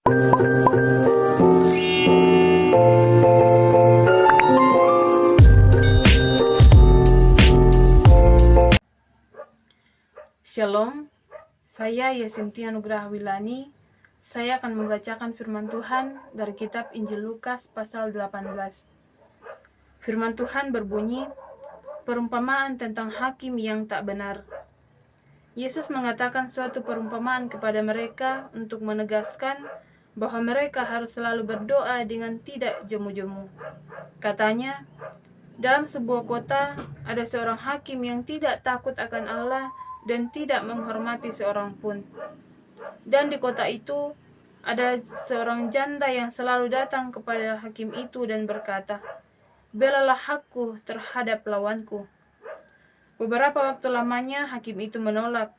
Shalom, saya Yasintia Nugraha Wilani. Saya akan membacakan firman Tuhan dari kitab Injil Lukas pasal 18. Firman Tuhan berbunyi, perumpamaan tentang hakim yang tak benar. Yesus mengatakan suatu perumpamaan kepada mereka untuk menegaskan bahwa mereka harus selalu berdoa dengan tidak jemu-jemu. Katanya, dalam sebuah kota ada seorang hakim yang tidak takut akan Allah dan tidak menghormati seorang pun. Dan di kota itu ada seorang janda yang selalu datang kepada hakim itu dan berkata, belalah hakku terhadap lawanku. Beberapa waktu lamanya hakim itu menolak,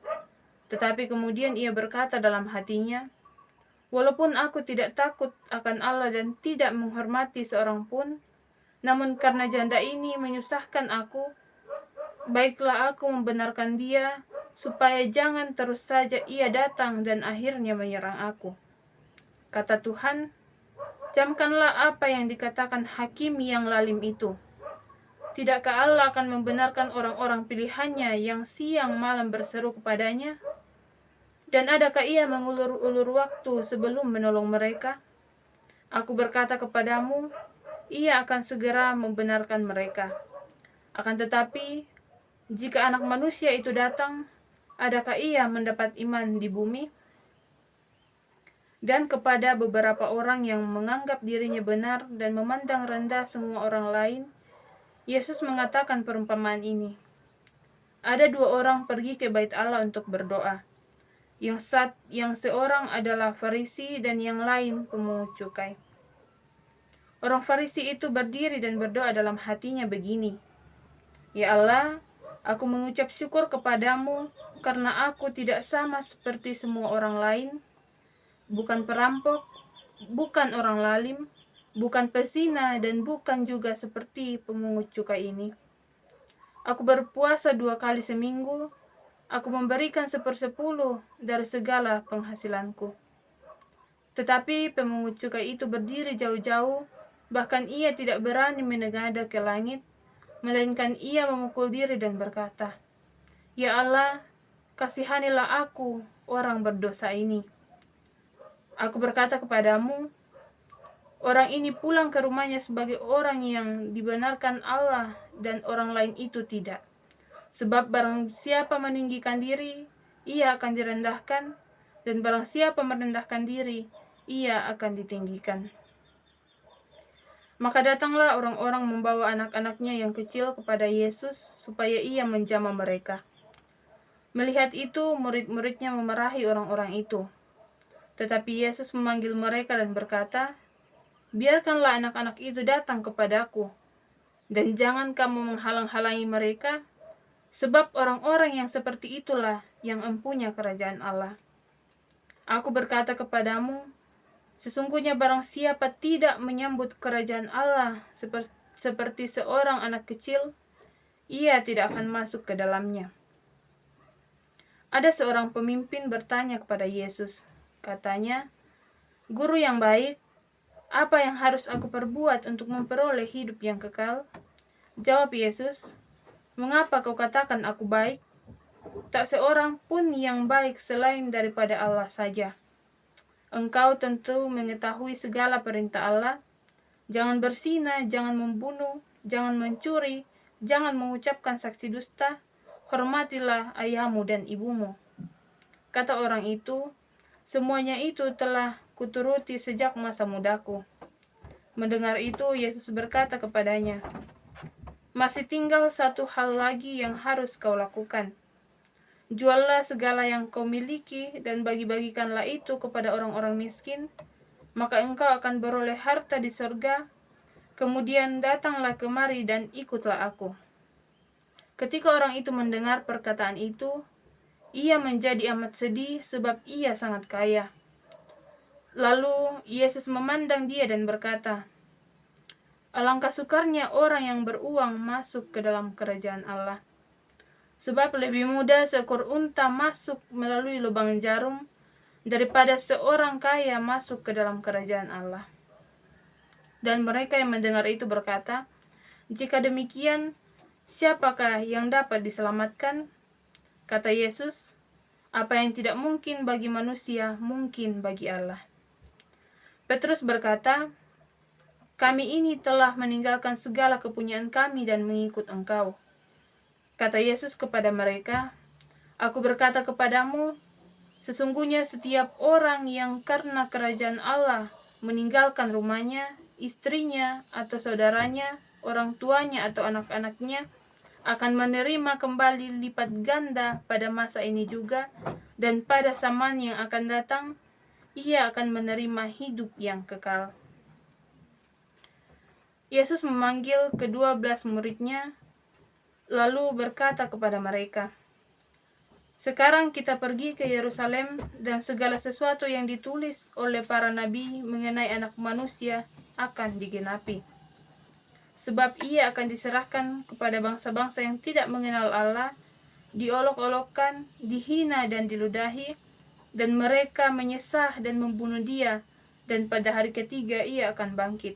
tetapi kemudian ia berkata dalam hatinya, walaupun aku tidak takut akan Allah dan tidak menghormati seorang pun, namun karena janda ini menyusahkan aku, baiklah aku membenarkan dia, supaya jangan terus saja ia datang dan akhirnya menyerang aku. Kata Tuhan, camkanlah apa yang dikatakan hakim yang lalim itu. Tidakkah Allah akan membenarkan orang-orang pilihannya yang siang malam berseru kepadanya? Dan adakah ia mengulur-ulur waktu sebelum menolong mereka? Aku berkata kepadamu, ia akan segera membenarkan mereka. Akan tetapi, jika Anak Manusia itu datang, adakah ia mendapat iman di bumi? Dan kepada beberapa orang yang menganggap dirinya benar dan memandang rendah semua orang lain, Yesus mengatakan perumpamaan ini. Ada dua orang pergi ke bait Allah untuk berdoa. Yang seorang adalah Farisi dan yang lain pemungut cukai. Orang Farisi itu berdiri dan berdoa dalam hatinya begini, ya Allah, aku mengucap syukur kepadamu karena aku tidak sama seperti semua orang lain, bukan perampok, bukan orang lalim, bukan pezina, dan bukan juga seperti pemungut cukai ini. Aku berpuasa 2 kali seminggu, aku memberikan 1/10 dari segala penghasilanku. Tetapi pemungut cukai itu berdiri jauh-jauh, bahkan ia tidak berani menengadah ke langit, melainkan ia memukul diri dan berkata, ya Allah, kasihanilah aku, orang berdosa ini. Aku berkata kepadamu, orang ini pulang ke rumahnya sebagai orang yang dibenarkan Allah dan orang lain itu tidak. Sebab barang siapa meninggikan diri, ia akan direndahkan, dan barang siapa merendahkan diri, ia akan ditinggikan. Maka datanglah orang-orang membawa anak-anaknya yang kecil kepada Yesus supaya ia menjamah mereka. Melihat itu, murid-muridnya memarahi orang-orang itu. Tetapi Yesus memanggil mereka dan berkata, biarkanlah anak-anak itu datang kepadaku, dan jangan kamu menghalang-halangi mereka, sebab orang-orang yang seperti itulah yang empunya kerajaan Allah. Aku berkata kepadamu, sesungguhnya barang siapa tidak menyambut kerajaan Allah seperti seorang anak kecil, ia tidak akan masuk ke dalamnya. Ada seorang pemimpin bertanya kepada Yesus. Katanya, Guru yang baik, apa yang harus aku perbuat untuk memperoleh hidup yang kekal? Jawab Yesus, mengapa kau katakan aku baik? Tak seorang pun yang baik selain daripada Allah saja. Engkau tentu mengetahui segala perintah Allah. Jangan berzina, jangan membunuh, jangan mencuri, jangan mengucapkan saksi dusta, hormatilah ayahmu dan ibumu. Kata orang itu, semuanya itu telah kuturuti sejak masa mudaku. Mendengar itu, Yesus berkata kepadanya, masih tinggal satu hal lagi yang harus kau lakukan. Juallah segala yang kau miliki dan bagi-bagikanlah itu kepada orang-orang miskin, maka engkau akan beroleh harta di sorga. Kemudian datanglah kemari dan ikutlah aku. Ketika orang itu mendengar perkataan itu, ia menjadi amat sedih sebab ia sangat kaya. Lalu Yesus memandang dia dan berkata, alangkah sukarnya orang yang beruang masuk ke dalam kerajaan Allah. Sebab lebih mudah seekor unta masuk melalui lubang jarum daripada seorang kaya masuk ke dalam kerajaan Allah." Dan mereka yang mendengar itu berkata, "Jika demikian, siapakah yang dapat diselamatkan?" Kata Yesus, "Apa yang tidak mungkin bagi manusia, mungkin bagi Allah." Petrus berkata, "Kami ini telah meninggalkan segala kepunyaan kami dan mengikut Engkau." Kata Yesus kepada mereka, "Aku berkata kepadamu, sesungguhnya setiap orang yang karena kerajaan Allah meninggalkan rumahnya, istrinya, atau saudaranya, orang tuanya, atau anak-anaknya, akan menerima kembali lipat ganda pada masa ini juga, dan pada zaman yang akan datang, ia akan menerima hidup yang kekal." Yesus memanggil ke-12 muridnya, lalu berkata kepada mereka, "Sekarang kita pergi ke Yerusalem, dan segala sesuatu yang ditulis oleh para nabi mengenai Anak Manusia akan digenapi. Sebab ia akan diserahkan kepada bangsa-bangsa yang tidak mengenal Allah, diolok-olokkan, dihina dan diludahi, dan mereka menyesah dan membunuh dia, dan pada hari ketiga ia akan bangkit."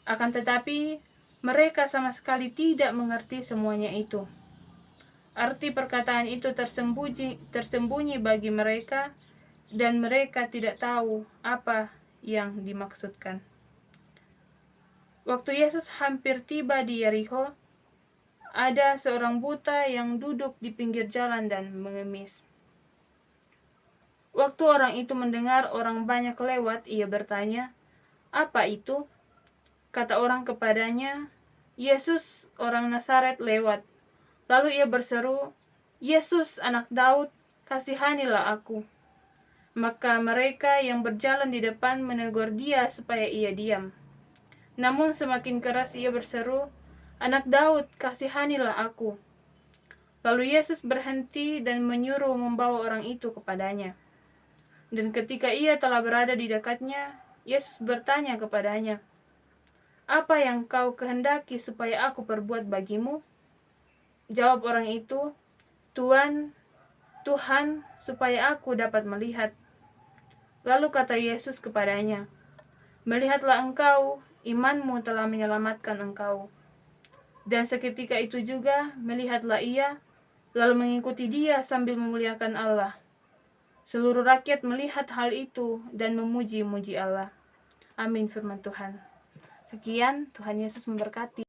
Akan tetapi mereka sama sekali tidak mengerti semuanya itu. Arti perkataan itu tersembunyi bagi mereka, dan mereka tidak tahu apa yang dimaksudkan. Waktu Yesus hampir tiba di Yerikho, ada seorang buta yang duduk di pinggir jalan dan mengemis. Waktu orang itu mendengar orang banyak lewat, ia bertanya, "Apa itu?" Kata orang kepadanya, "Yesus orang Nazaret lewat." Lalu ia berseru, "Yesus anak Daud, kasihanilah aku." Maka mereka yang berjalan di depan menegur dia supaya ia diam. Namun semakin keras ia berseru, "Anak Daud, kasihanilah aku." Lalu Yesus berhenti dan menyuruh membawa orang itu kepadanya. Dan ketika ia telah berada di dekatnya, Yesus bertanya kepadanya, "Apa yang kau kehendaki supaya aku perbuat bagimu?" Jawab orang itu, "Tuhan, Tuhan, supaya aku dapat melihat." Lalu kata Yesus kepadanya, "Melihatlah engkau, imanmu telah menyelamatkan engkau." Dan seketika itu juga melihatlah ia, lalu mengikuti dia sambil memuliakan Allah. Seluruh rakyat melihat hal itu dan memuji-muji Allah. Amin firman Tuhan. Sekian, Tuhan Yesus memberkati.